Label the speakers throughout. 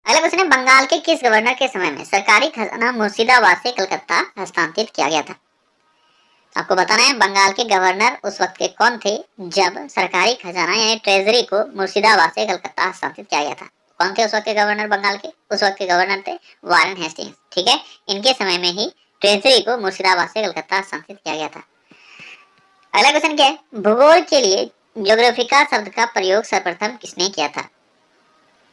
Speaker 1: अगला क्वेश्चन है, बंगाल के किस गवर्नर के समय में सरकारी खजाना मुर्शिदाबाद से कलकत्ता हस्तांतरित किया गया था? आपको बताना है बंगाल के गवर्नर उस वक्त के कौन थे जब सरकारी खजाना यानी ट्रेजरी को मुर्शिदाबाद से कलकत्ता हस्तांतरित किया गया था। कौन थे उस वक्त के गवर्नर बंगाल के? उस वक्त के गवर्नर थे वारेन हेस्टिंग्स। ठीक है, इनके समय में ही ट्रेजरी को मुर्शिदाबाद से कलकत्ता हस्तांतरित किया गया था। अगला क्वेश्चन क्या है, भूगोल के लिए ज्योग्राफिका शब्द का प्रयोग सर्वप्रथम किसने किया था?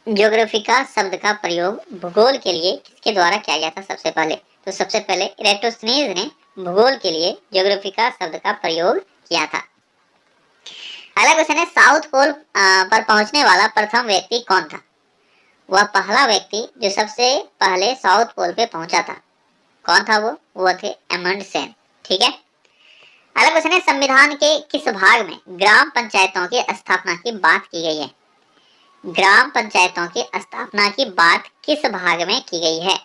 Speaker 1: ज्योग्राफिका शब्द का प्रयोग भूगोल के लिए किसके द्वारा किया गया था सबसे पहले? तो सबसे पहले इरेटोस्थनीज ने भूगोल के लिए ज्योग्राफिका शब्द का प्रयोग किया था। अगला क्वेश्चन है, साउथ पोल पर पहुंचने वाला प्रथम व्यक्ति कौन था? वह पहला व्यक्ति जो सबसे पहले साउथ पोल पे पहुंचा था, कौन था वो थे एमंड सेन। ठीक है, अगला क्वेश्चन है, संविधान के किस भाग में ग्राम पंचायतों की स्थापना की बात की गई है? ग्राम पंचायतों की स्थापना की बात किस भाग में की गई है?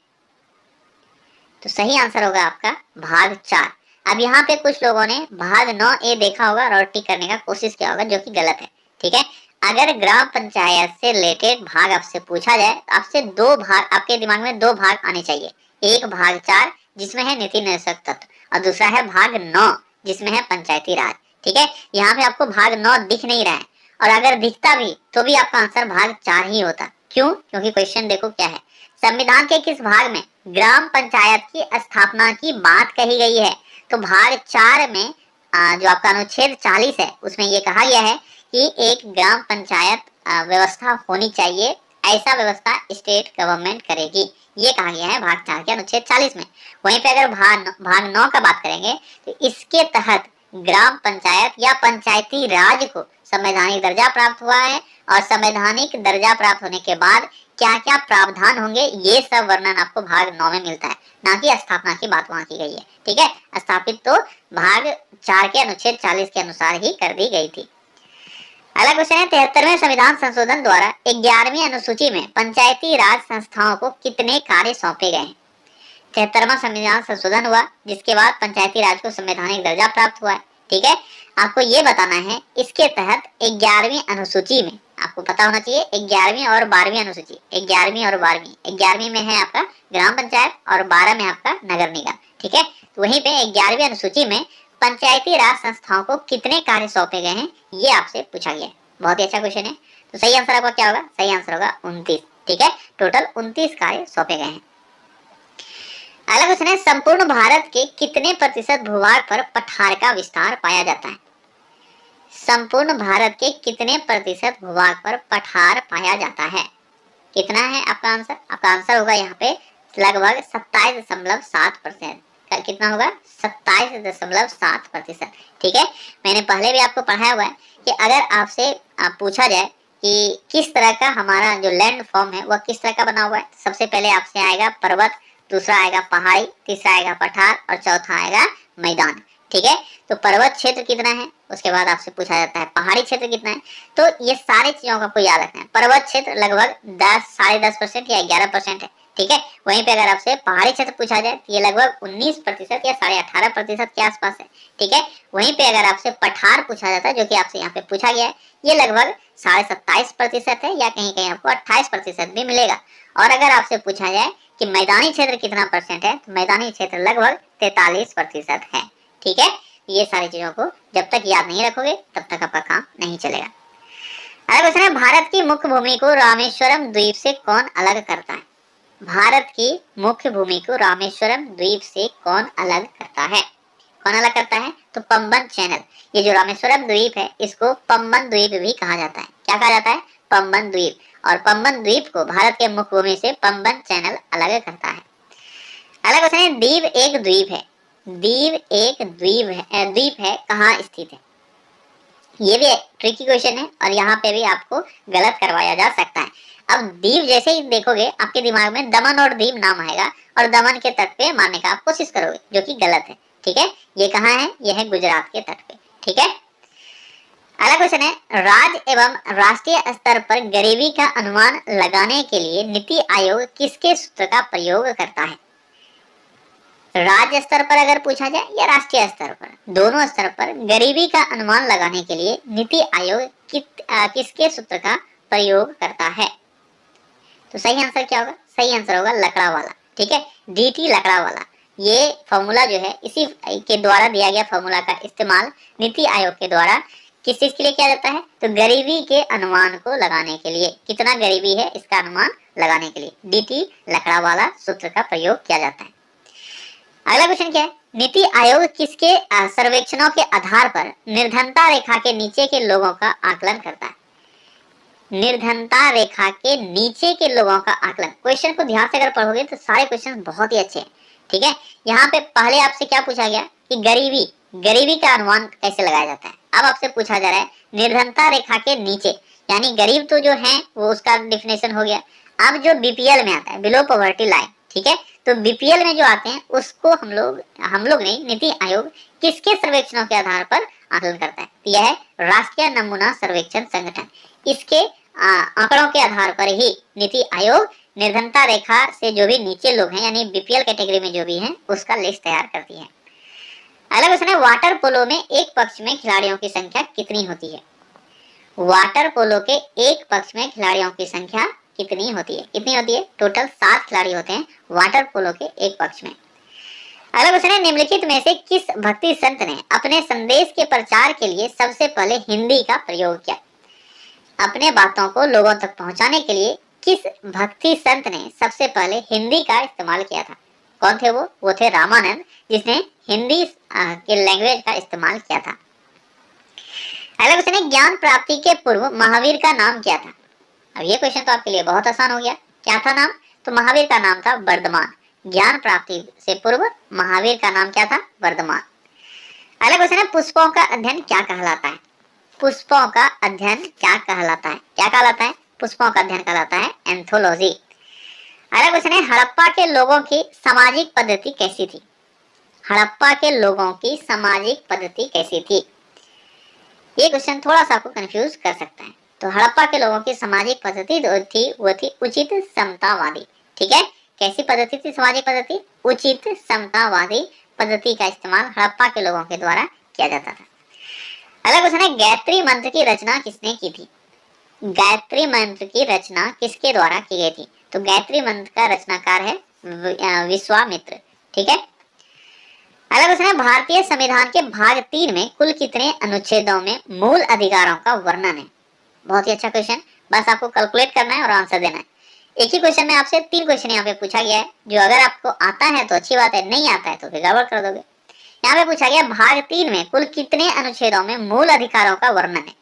Speaker 1: तो सही आंसर होगा आपका भाग 4। अब यहाँ पे कुछ लोगों ने भाग 9A देखा होगा और टिक करने का कोशिश किया होगा, जो कि गलत है। ठीक है, अगर ग्राम पंचायत से रिलेटेड भाग आपसे पूछा जाए तो आपसे दो भाग, आपके दिमाग में दो भाग आने चाहिए। एक भाग 4 जिसमें है नीति निर्देशक तत्व और दूसरा है भाग 9 जिसमें है पंचायती राज। ठीक है, यहाँ पे आपको भाग 9 दिख नहीं रहा है, और अगर दिखता भी तो भी आपका आंसर भाग 4 ही होता। क्यों? क्योंकि क्वेश्चन देखो क्या है, संविधान के किस भाग में ग्राम पंचायत की स्थापना की बात कही गई है? तो भाग 4 में जो आपका अनुच्छेद 40 है उसमें ये कहा गया है कि एक ग्राम पंचायत व्यवस्था होनी चाहिए, ऐसा व्यवस्था स्टेट गवर्नमेंट करेगी, ये कहा गया है भाग 4 के अनुच्छेद 40 में। वहीं पे अगर भाग 9 का बात करेंगे तो इसके तहत ग्राम पंचायत या पंचायती राज को संवैधानिक दर्जा प्राप्त हुआ है, और संवैधानिक दर्जा प्राप्त होने के बाद क्या क्या प्रावधान होंगे ये सब वर्णन आपको भाग 9 में मिलता है, ना कि स्थापना की बात वहां की गई है। ठीक है, स्थापित तो भाग 4 के अनुच्छेद 40 के अनुसार ही कर दी गई थी। अगला क्वेश्चन है, 73वें संविधान संशोधन द्वारा 11वीं अनुसूची में पंचायती राज संस्थाओं को कितने कार्य सौंपे गए हैं? 73वां संविधान संशोधन हुआ जिसके बाद पंचायती राज को संवैधानिक दर्जा प्राप्त हुआ है। ठीक है, आपको ये बताना है इसके तहत 11वीं अनुसूची में, आपको पता होना चाहिए 11वीं और 12वीं अनुसूची, 11वीं और 12वीं, 11वीं में है आपका ग्राम पंचायत और 12 में आपका नगर निगम। ठीक है, तो वहीं पे 11वीं अनुसूची में पंचायती राज संस्थाओं को कितने कार्य सौंपे गए हैं ये आपसे पूछा गया है। बहुत ही अच्छा क्वेश्चन है। तो सही आंसर आपका क्या होगा? सही आंसर होगा 29। ठीक है, टोटल 29 कार्य सौंपे गए हैं। अगला क्वेश्चन है, संपूर्ण भारत के कितने प्रतिशत भूभाग पर पठार का विस्तार पाया जाता है? संपूर्ण भारत के कितने प्रतिशत भूभाग पर पठार पाया जाता है? कितना है आपका आंसर? आपका आंसर होगा यहाँ पे लगभग 27.7%। कितना होगा? 27.7%। ठीक है, मैंने पहले भी आपको पढ़ाया हुआ है कि अगर आपसे पूछा जाए कि किस तरह का हमारा जो लैंड फॉर्म है वह किस तरह का बना हुआ है, सबसे पहले आपसे आएगा पर्वत, दूसरा आएगा पहाड़ी, तीसरा आएगा पठार और चौथा आएगा मैदान। ठीक है, तो पर्वत क्षेत्र कितना है, उसके बाद आपसे पूछा जाता है पहाड़ी क्षेत्र कितना है। तो ये सारी चीजों का आपको याद रखना है। पर्वत क्षेत्र लगभग 10-10.5% या 11% है। ठीक है, वहीं पे अगर आपसे पहाड़ी क्षेत्र पूछा जाए तो ये लगभग 19% या 18.5% के आसपास है। ठीक है, वहीं पे अगर आपसे पठार पूछा जाता है, जो कि आपसे यहाँ पे पूछा गया है, ये लगभग 27.5% है, या कहीं कहीं आपको 28% भी मिलेगा। और अगर आपसे पूछा जाए कि मैदानी क्षेत्र कितना परसेंट है, तो मैदानी क्षेत्र लगभग 43% है। ठीक है, ये सारी चीजों को जब तक याद नहीं रखोगे तब तक आपका काम नहीं चलेगा। अगला क्वेश्चन है, भारत की मुख्य भूमि को रामेश्वरम द्वीप से कौन अलग करता है? भारत की मुख्य भूमि को रामेश्वरम द्वीप से कौन अलग करता है? कौन अलग करता है? तो पंबन चैनल। ये जो रामेश्वरम द्वीप है इसको पंबन द्वीप भी कहा जाता है। क्या कहा जाता है? पंबन द्वीप। और पंबन द्वीप को भारत के मुख्य भूमि से पंबन चैनल अलग करता है। अगला क्वेश्चन है, दीव एक द्वीप है। दीव एक द्वीप है कहाँ स्थित है? ये भी ट्रिकी क्वेश्चन है और यहाँ पे भी आपको गलत करवाया जा सकता है। अब दीव जैसे ही देखोगे आपके दिमाग में दमन और दीव नाम आएगा और दमन के तट पे मारने का आप कोशिश करोगे, जो कि गलत है। ठीक है, ये कहाँ है? ये है गुजरात के तट पे। ठीक है, अगला क्वेश्चन है, राज्य एवं राष्ट्रीय स्तर पर गरीबी का अनुमान लगाने के लिए नीति आयोग किसके सूत्र का प्रयोग करता है? राज्य स्तर पर अगर पूछा जाए या राष्ट्रीय स्तर पर, दोनों स्तर पर गरीबी का अनुमान लगाने के लिए नीति आयोग किसके सूत्र का प्रयोग करता है? तो सही आंसर क्या होगा? सही आंसर होगा लकड़ा वाला। ठीक है, DT लकड़ा वाला। ये फॉर्मूला जो है इसी के द्वारा दिया गया फॉर्मूला का इस्तेमाल नीति आयोग के द्वारा किस चीज के लिए किया जाता है? तो गरीबी के अनुमान को लगाने के लिए, कितना गरीबी है इसका अनुमान लगाने के लिए DT लकड़ा वाला सूत्र का प्रयोग किया जाता है। अगला क्वेश्चन क्या है? नीति आयोग किसके सर्वेक्षणों के आधार पर निर्धनता रेखा के नीचे के लोगों का आकलन करता है? निर्धनता रेखा के नीचे के लोगों का आकलन। क्वेश्चन को ध्यान से अगर पढ़ोगे तो सारे क्वेश्चन बहुत ही अच्छे हैं। ठीक है, यहाँ पे पहले आपसे क्या पूछा गया कि गरीबी का अनुमान कैसे लगाया जाता है। अब आपसे पूछा जा रहा है निर्धनता रेखा के नीचे, यानी गरीब तो जो है वो उसका डिफिनेशन हो गया। अब जो BPL में आता है, बिलो पॉवर्टी लाइन, ठीक है, तो BPL में जो आते हैं उसको हम लोग नहीं, नीति आयोग किसके सर्वेक्षणों के आधार पर आकलन करता है? तो यह है राष्ट्रीय नमूना सर्वेक्षण संगठन। इसके आंकड़ों के आधार पर ही नीति आयोग निर्धनता रेखा से जो भी नीचे लोग हैं, यानी BPL कैटेगरी में जो भी हैं, उसका लिस्ट तैयार करती है। अगला क्वेश्चन है, वाटर पोलो में एक पक्ष में खिलाड़ियों की संख्या कितनी होती है? वाटर पोलो के एक पक्ष में खिलाड़ियों की संख्या कितनी होती है? कितनी होती है? टोटल 7 खिलाड़ी होते हैं वाटर पोलो के एक पक्ष में। अगला क्वेश्चन है, निम्नलिखित में से किस भक्ति संत ने अपने संदेश के प्रचार के लिए सबसे पहले हिंदी का प्रयोग किया? अपने बातों को लोगों तक पहुंचाने के लिए किस भक्ति संत ने सबसे पहले हिंदी का इस्तेमाल किया था? कौन थे वो? वो थे रामानंद, जिसने हिंदी के लैंग्वेज का इस्तेमाल किया था। अगला क्वेश्चन है, ज्ञान प्राप्ति के पूर्व महावीर का नाम क्या था? अब ये क्वेश्चन तो आपके लिए बहुत आसान हो गया। क्या था नाम? तो महावीर का नाम था वर्धमान। ज्ञान प्राप्ति से पूर्व महावीर का नाम क्या था? वर्धमान। अगला क्वेश्चन है, पुष्पों का अध्ययन क्या कहलाता है? पुष्पों का अध्ययन क्या कहलाता है? क्या कहलाता है? पुष्पों का अध्ययन कहलाता है एंथोलॉजी। अगला क्वेश्चन है, हड़प्पा के लोगों की सामाजिक पद्धति कैसी थी? हड़प्पा के लोगों की सामाजिक पद्धति कैसी थी? ये क्वेश्चन थोड़ा सा आपको कंफ्यूज कर सकता है। तो हड़प्पा के लोगों की सामाजिक पद्धति जो थी वो थी उचित समतावादी। ठीक है, कैसी पद्धति थी सामाजिक पद्धति? उचित समतावादी पद्धति का इस्तेमाल हड़प्पा के लोगों के द्वारा किया जाता था। अगला क्वेश्चन है, गायत्री मंत्र की रचना किसने की थी? गायत्री मंत्र की रचना किसके द्वारा की गई थी? तो गायत्री मंत्र का रचनाकार है विश्वामित्र। ठीक है, अगला क्वेश्चन है, भारतीय संविधान के भाग 3 में कुल कितने अनुच्छेदों में मूल अधिकारों का वर्णन है? बहुत ही अच्छा क्वेश्चन, बस आपको कैलकुलेट करना है और आंसर देना है। एक ही क्वेश्चन में आपसे 3 क्वेश्चन यहाँ पे पूछा गया है, जो अगर आपको आता है तो अच्छी बात है, नहीं आता है तो फिर गड़बड़ कर दोगे। यहाँ पे पूछा गया भाग 3 में कुल कितने अनुच्छेदों में मूल अधिकारों का वर्णन है।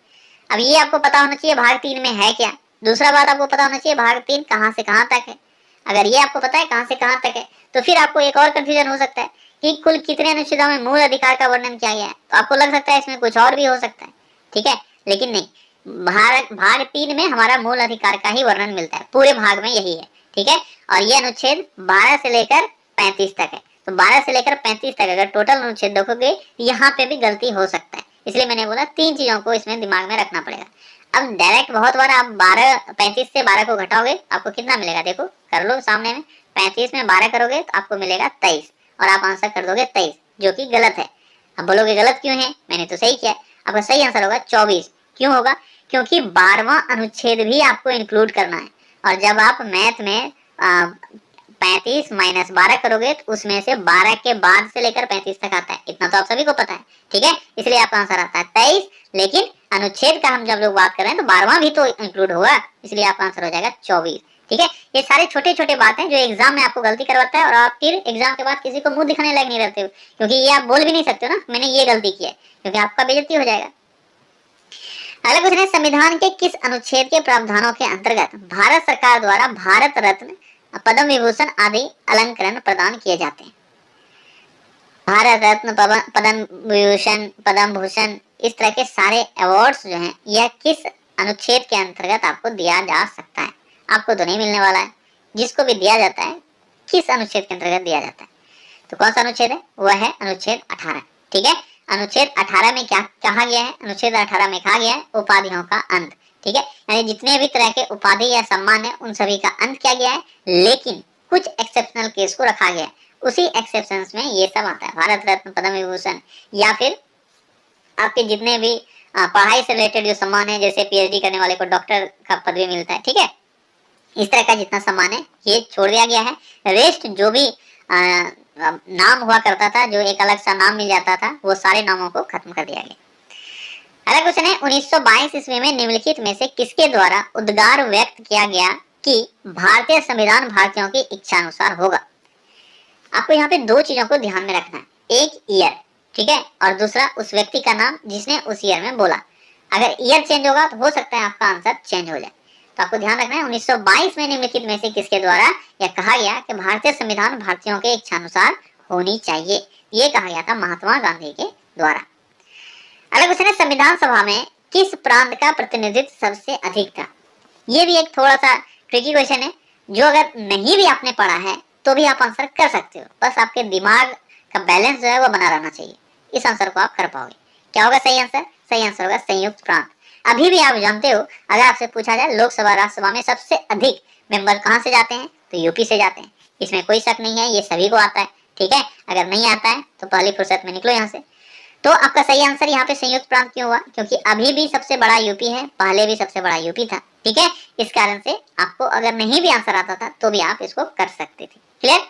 Speaker 1: अब ये आपको पता होना चाहिए भाग 3 में है क्या। दूसरा बात आपको पता होना चाहिए भाग 3 कहाँ से कहाँ तक है। अगर ये आपको पता है कहाँ से कहाँ तक है तो फिर आपको एक और कंफ्यूजन हो सकता है कि कुल कितने अनुच्छेदों में मूल अधिकार का वर्णन किया गया है। तो आपको लग सकता है इसमें कुछ और भी हो सकता है, ठीक है, लेकिन नहीं, भाग 3 में हमारा मूल अधिकार का ही वर्णन मिलता है, पूरे भाग में यही है। ठीक है, और ये अनुच्छेद 12 से लेकर 35 तक है। तो 12 से लेकर 35 तक अगर टोटल अनुच्छेद देखोगे यहाँ पे भी गलती हो सकता है, इसलिए मैंने बोला 3 चीजों को इसमें दिमाग में रखना पड़ेगा। अब डायरेक्ट बहुत बार आप 35 से 12 को घटाओगे आपको कितना मिलेगा? देखो कर लो सामने में, 35 में 12 करोगे तो आपको मिलेगा 23 और आप आंसर कर दोगे 23, जो कि गलत है। अब बोलोगे गलत क्यों है, मैंने तो सही किया। आपका सही आंसर होगा 24। क्यों होगा? क्योंकि 12वां अनुच्छेद भी आपको इंक्लूड करना है, और जब आप मैथ में 35 माइनस 12 करोगे तो उसमें से 12 के बाद से लेकर 35 तक आता है, इतना तो आप सभी को पता है। ठीक है, इसलिए आपका आंसर आता है 23, लेकिन अनुच्छेद का हम जब लोग बात कर रहे हैं तो 12वां भी तो इंक्लूड होगा, इसलिए आपका आंसर हो जाएगा 24। ठीक है, ये सारे छोटे छोटे बातें जो एग्जाम में आपको गलती करवाता है और आप फिर एग्जाम के बाद किसी को मुंह दिखाने लायक नहीं रहते हो, क्योंकि ये आप बोल भी नहीं सकते हो ना मैंने ये गलती की है, क्योंकि आपका बेइज्जती हो जाएगा। अगला क्वेश्चन है, संविधान के किस अनुच्छेद के प्रावधानों के अंतर्गत भारत सरकार द्वारा भारत रत्न, पद्म विभूषण आदि अलंकरण प्रदान किए जाते हैं? भारत रत्न, पद्म विभूषण, पद्म भूषण, इस तरह के सारे अवार्ड्स जो हैं यह किस अनुच्छेद के अंतर्गत आपको दिया जा सकता है? आपको तो नहीं मिलने वाला है, जिसको भी दिया जाता है किस अनुच्छेद के अंतर्गत दिया जाता है? तो कौन सा अनुच्छेद है? वह है अनुच्छेद 18। ठीक है, अनुच्छेद 18 में क्या कहा गया है? अनुच्छेद 18 में कहा गया है उपाधियों का अंत। ठीक है, यानी जितने भी तरह के उपाधि या सम्मान है उन सभी का अंत किया गया है, लेकिन कुछ एक्सेप्शनल केस को रखा गया है। उसी एक्सेप्शंस में ये सब आता है, भारत रत्न, पद्म विभूषण, या फिर आपके जितने भी पढ़ाई से रिलेटेड जो सम्मान है, जैसे PhD करने वाले को डॉक्टर का पदवी मिलता है। ठीक है, इस तरह का जितना सामान है ये छोड़ दिया गया है। रेस्ट जो भी नाम हुआ करता था, जो एक अलग सा नाम मिल जाता था, वो सारे नामों को खत्म कर दिया गया। अगला क्वेश्चन है 1922 ईस्वी में निम्नलिखित में से किसके द्वारा उद्गार व्यक्त किया गया कि भारतीय संविधान भारतीयों की इच्छा अनुसार होगा। आपको यहाँ पे दो चीजों को ध्यान में रखना है, एक ईयर, ठीक है, और दूसरा उस व्यक्ति का नाम जिसने उस ईयर में बोला। अगर ईयर चेंज होगा तो हो सकता है आपका आंसर चेंज हो जाए। तो आपको ध्यान रखना है 1922 में निम्नलिखित में से किसके द्वारा यह कहा गया कि भारतीय संविधान भारतीयों के इच्छानुसार होनी चाहिए। ये कहा गया था महात्मा गांधी के द्वारा। अगला क्वेश्चन है संविधान सभा में किस प्रांत का प्रतिनिधित्व सबसे अधिक था। ये भी एक थोड़ा सा ट्रिकी क्वेश्चन है, जो अगर नहीं भी आपने पढ़ा है तो भी आप आंसर कर सकते हो, बस आपके दिमाग का बैलेंस जो है वो बना रहना चाहिए, इस आंसर को आप कर पाओगे। क्या होगा सही आंसर? सही आंसर होगा संयुक्त प्रांत। अभी भी आप जानते हो, अगर आपसे पूछा जाए लोकसभा राज्यसभा में सबसे अधिक मेंबर कहां से जाते हैं, तो यूपी से जाते हैं। इसमें कोई शक नहीं है, ये सभी को आता है, ठीक है। अगर नहीं आता है तो पहली फुर्सत में निकलो यहाँ से। तो आपका सही आंसर यहाँ पे संयुक्त प्रांत क्यों हुआ? क्योंकि अभी भी सबसे बड़ा यूपी है, पहले भी सबसे बड़ा यूपी था, ठीक है। इस कारण से आपको अगर नहीं भी आंसर आता था तो भी आप इसको कर सकते थे। क्लियर?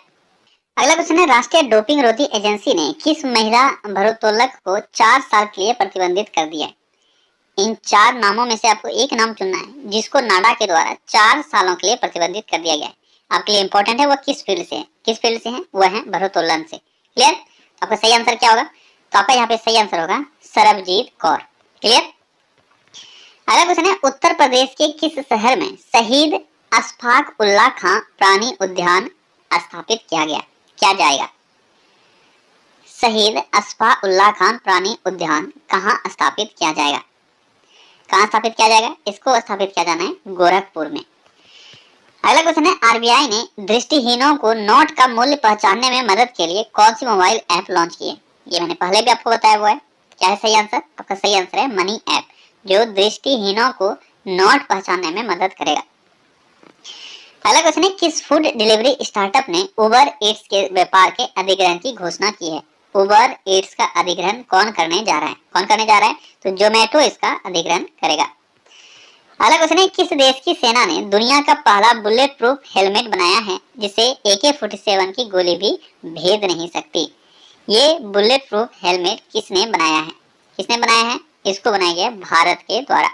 Speaker 1: अगला क्वेश्चन है राष्ट्रीय डोपिंग रोधी एजेंसी ने किस महिला भारोत्तोलक को 4 साल के लिए प्रतिबंधित कर दिया है। इन 4 नामों में से आपको एक नाम चुनना है जिसको नाडा के द्वारा 4 सालों के लिए प्रतिबंधित कर दिया गया है। आपके लिए इंपॉर्टेंट है वो किस फील्ड से है, किस फील्ड से है, वो है भारोत्तोलन से। क्लियर? आपका सही आंसर क्या होगा? तो आपका यहाँ पे सही आंसर होगा सरबजीत कौर। क्लियर? अगला क्वेश्चन है उत्तर प्रदेश के किस शहर में शहीद अशफाक उल्लाह खां प्राणी उद्यान स्थापित किया जाएगा। शहीद अशफाक उल्लाह खान प्राणी उद्यान कहाँ स्थापित किया जाएगा? कहाँ स्थापित किया जाएगा? इसको स्थापित किया जाना है गोरखपुर में। अगला क्वेश्चन है आरबीआई ने दृष्टिहीनों को नोट का मूल्य पहचानने में मदद के लिए कौन सी मोबाइल ऐप लॉन्च की है। ये मैंने पहले भी आपको बताया हुआ है। क्या है सही आंसर? आपका सही आंसर है मनी ऐप, जो दृष्टिहीनों को नोट पहचानने में मदद करेगा। अगला क्वेश्चन है किस फूड डिलीवरी स्टार्टअप ने उबर ईट्स के व्यापार के अधिग्रहण की घोषणा की है। उबर ईट्स का अधिग्रहण कौन करने जा रहा है? कौन करने जा रहा है? तो जोमेटो इसका अधिग्रहण करेगा। अगला क्वेश्चन है किस देश की सेना ने दुनिया का पहला बुलेट प्रूफ हेलमेट बनाया है जिसे AK-47 की गोली भी भेद नहीं सकती। ये बुलेट प्रूफ हेलमेट किसने बनाया है? किसने बनाया है? इसको बनाया गया भारत के द्वारा।